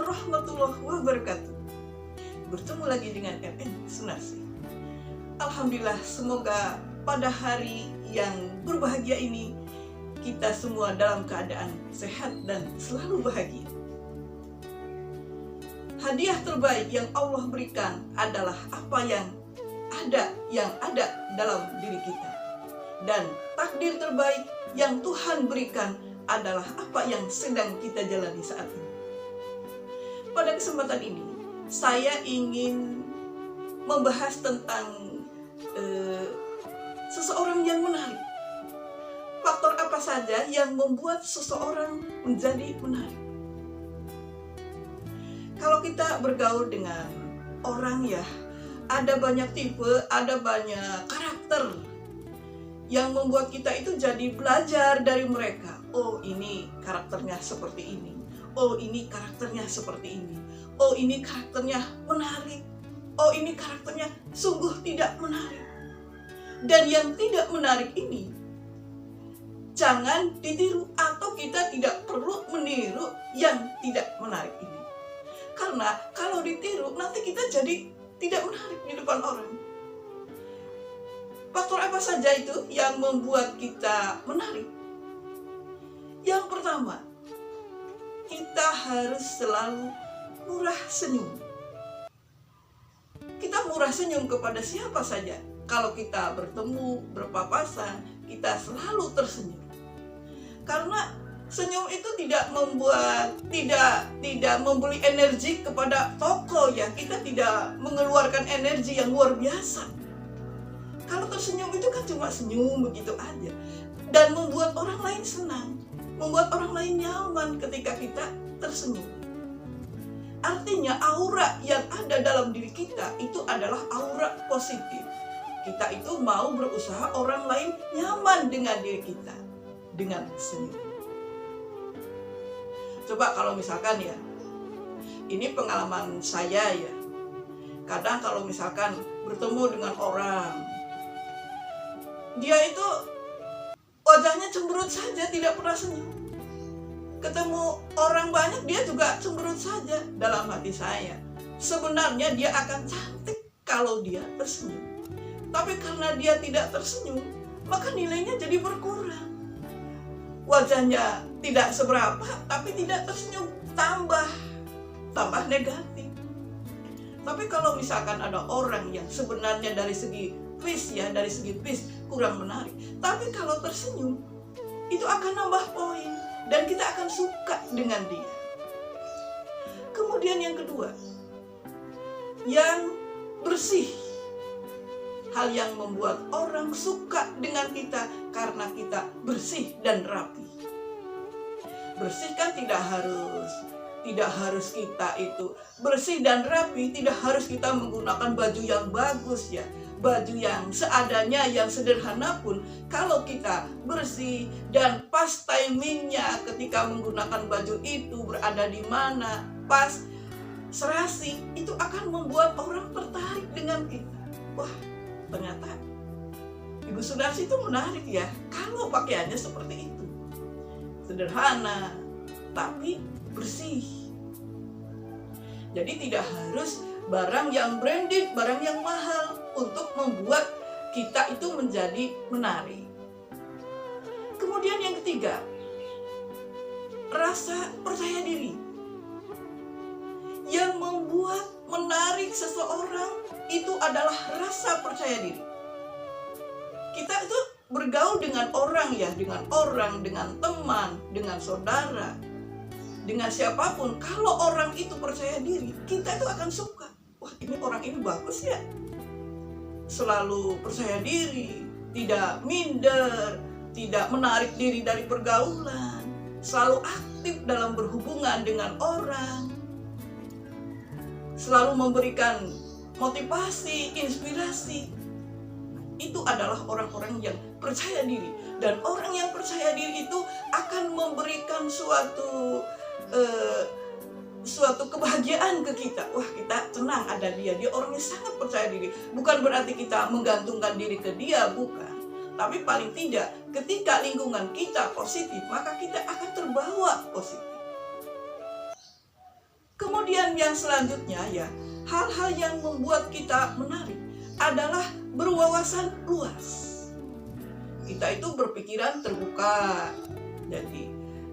warahmatullahi wabarakatuh. Bertemu lagi dengan RN Sunarsi. Alhamdulillah, semoga pada hari yang berbahagia ini kita semua dalam keadaan sehat dan selalu bahagia. Hadiah terbaik yang Allah berikan adalah apa yang ada dalam diri kita. Dan takdir terbaik yang Tuhan berikan adalah apa yang sedang kita jalani saat ini. Pada kesempatan ini, saya ingin membahas tentang seseorang yang menarik. Faktor apa saja yang membuat seseorang menjadi menarik? Kalau kita bergaul dengan orang ya, ada banyak tipe, ada banyak karakter yang membuat kita itu jadi belajar dari mereka. Oh, ini karakternya seperti ini. Oh, ini karakternya seperti ini. Oh, ini karakternya menarik. Oh, ini karakternya sungguh tidak menarik. Dan yang tidak menarik ini jangan ditiru, atau kita tidak perlu meniru yang tidak menarik ini. Karena kalau ditiru nanti kita jadi tidak menarik di depan orang. Faktor apa saja itu yang membuat kita menarik? Yang pertama, kita harus selalu murah senyum. Kita murah senyum kepada siapa saja. Kalau kita bertemu, berpapasan, kita selalu tersenyum. Karena senyum itu tidak memberi energi kepada toko ya. Kita tidak mengeluarkan energi yang luar biasa. Kalau tersenyum itu kan cuma senyum begitu aja. Dan membuat orang lain senang, membuat orang lain nyaman ketika kita tersenyum. Artinya aura yang ada dalam diri kita itu adalah aura positif. Kita itu mau berusaha orang lain nyaman dengan diri kita dengan senyum. Coba kalau misalkan ya, ini pengalaman saya ya. Kadang kalau misalkan bertemu dengan orang, dia itu wajahnya cemberut saja, tidak pernah senyum. Ketemu orang banyak, dia juga cemberut saja. Dalam hati saya, sebenarnya dia akan cantik kalau dia tersenyum. Tapi karena dia tidak tersenyum, maka nilainya jadi berkurang. Wajahnya tidak seberapa, tapi tidak tersenyum, tambah negatif. Tapi kalau misalkan ada orang yang sebenarnya dari segi face kurang menarik, tapi kalau tersenyum itu akan nambah poin dan kita akan suka dengan dia. Kemudian yang kedua, yang bersih. Hal yang membuat orang suka dengan kita karena kita bersih dan rapi. Bersih kan tidak harus kita itu bersih dan rapi, tidak harus kita menggunakan baju yang bagus ya. Baju yang seadanya, yang sederhana pun kalau kita bersih dan pas timingnya ketika menggunakan baju itu berada di mana, pas serasi, itu akan membuat orang tertarik dengan kita. Wah, ternyata Ibu Sunarsi itu menarik ya kalau pakaiannya seperti itu. Sederhana, tapi bersih. Jadi tidak harus barang yang branded, barang yang mahal untuk membuat kita itu menjadi menarik. Kemudian yang ketiga, rasa percaya diri. Yang membuat menarik seseorang itu adalah rasa percaya diri. Kita itu bergaul dengan orang ya, dengan teman, dengan saudara, dengan siapapun. Kalau orang itu percaya diri, kita itu akan suka. Wah, ini orang ini bagus ya. Selalu percaya diri, tidak minder, tidak menarik diri dari pergaulan, selalu aktif dalam berhubungan dengan orang, selalu memberikan motivasi, inspirasi. Itu adalah orang-orang yang percaya diri. Dan orang yang percaya diri itu akan memberikan suatu kebahagiaan ke kita. Wah, kita tenang ada dia orangnya sangat percaya diri. Bukan berarti kita menggantungkan diri ke dia, bukan. Tapi paling tidak ketika lingkungan kita positif, maka kita akan terbawa positif. Kemudian yang selanjutnya ya, hal-hal yang membuat kita menarik adalah berwawasan luas. Kita itu berpikiran terbuka. Jadi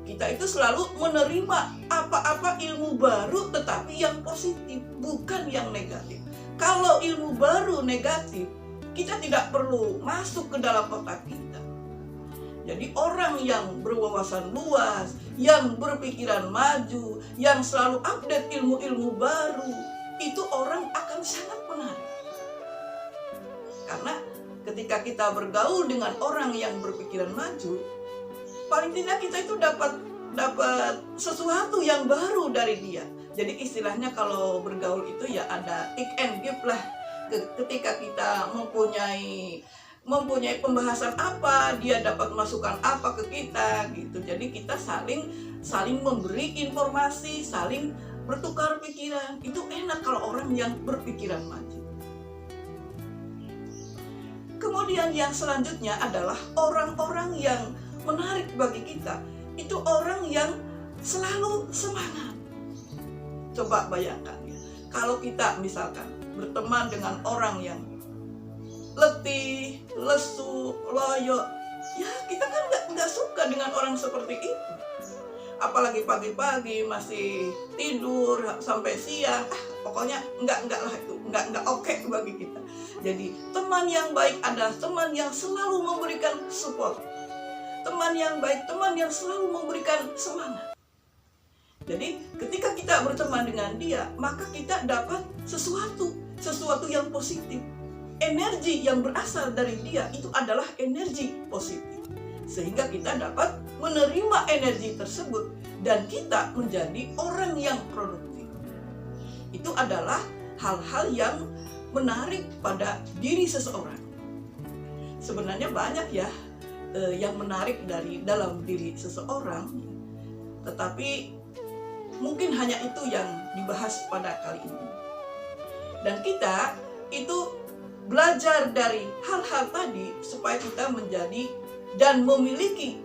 kita itu selalu menerima apa-apa ilmu baru, tetapi yang positif, bukan yang negatif. Kalau ilmu baru negatif, kita tidak perlu masuk ke dalam otak kita. Jadi orang yang berwawasan luas, yang berpikiran maju, yang selalu update ilmu-ilmu baru, itu orang akan sangat menarik. Karena ketika kita bergaul dengan orang yang berpikiran maju, paling tidak kita itu dapat sesuatu yang baru dari dia. Jadi istilahnya kalau bergaul itu ya ada take and give lah. Ketika kita mempunyai pembahasan apa, dia dapat masukan apa ke kita gitu. Jadi kita saling memberi informasi, saling bertukar pikiran. Itu enak kalau orang yang berpikiran maju. Kemudian yang selanjutnya adalah orang-orang yang menarik bagi kita. Itu orang yang selalu semangat. Coba bayangkan ya, kalau kita misalkan berteman dengan orang yang letih, lesu, loyo, ya kita kan nggak suka dengan orang seperti itu. Apalagi pagi-pagi masih tidur sampai siang, pokoknya nggak lah itu, nggak oke bagi kita. Jadi teman yang baik adalah teman yang selalu memberikan support. Teman yang baik, teman yang selalu memberikan semangat. Jadi ketika kita berteman dengan dia, maka kita dapat sesuatu yang positif. Energi yang berasal dari dia itu adalah energi positif. Sehingga kita dapat menerima energi tersebut dan kita menjadi orang yang produktif. Itu adalah hal-hal yang menarik pada diri seseorang. Sebenarnya banyak ya yang menarik dari dalam diri seseorang, tetapi mungkin hanya itu yang dibahas pada kali ini. Dan kita itu belajar dari hal-hal tadi supaya kita menjadi dan memiliki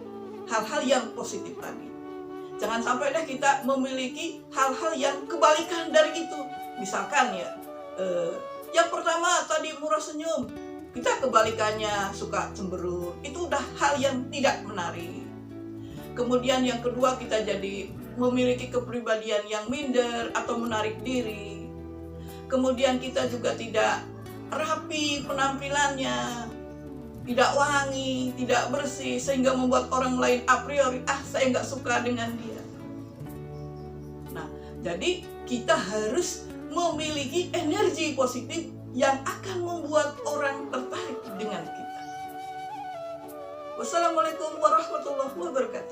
hal-hal yang positif tadi. Jangan sampai deh kita memiliki hal-hal yang kebalikan dari itu. Misalkan ya, yang pertama tadi murah senyum, kita kebalikannya suka cemberut. Itu udah hal yang tidak menarik. Kemudian yang kedua, kita jadi memiliki kepribadian yang minder atau menarik diri. Kemudian kita juga tidak rapi penampilannya, tidak wangi, tidak bersih, sehingga membuat orang lain a priori, saya nggak suka dengan dia. Nah, jadi kita harus memiliki energi positif yang akan membuat orang tertarik dengan kita. Wassalamualaikum warahmatullahi wabarakatuh.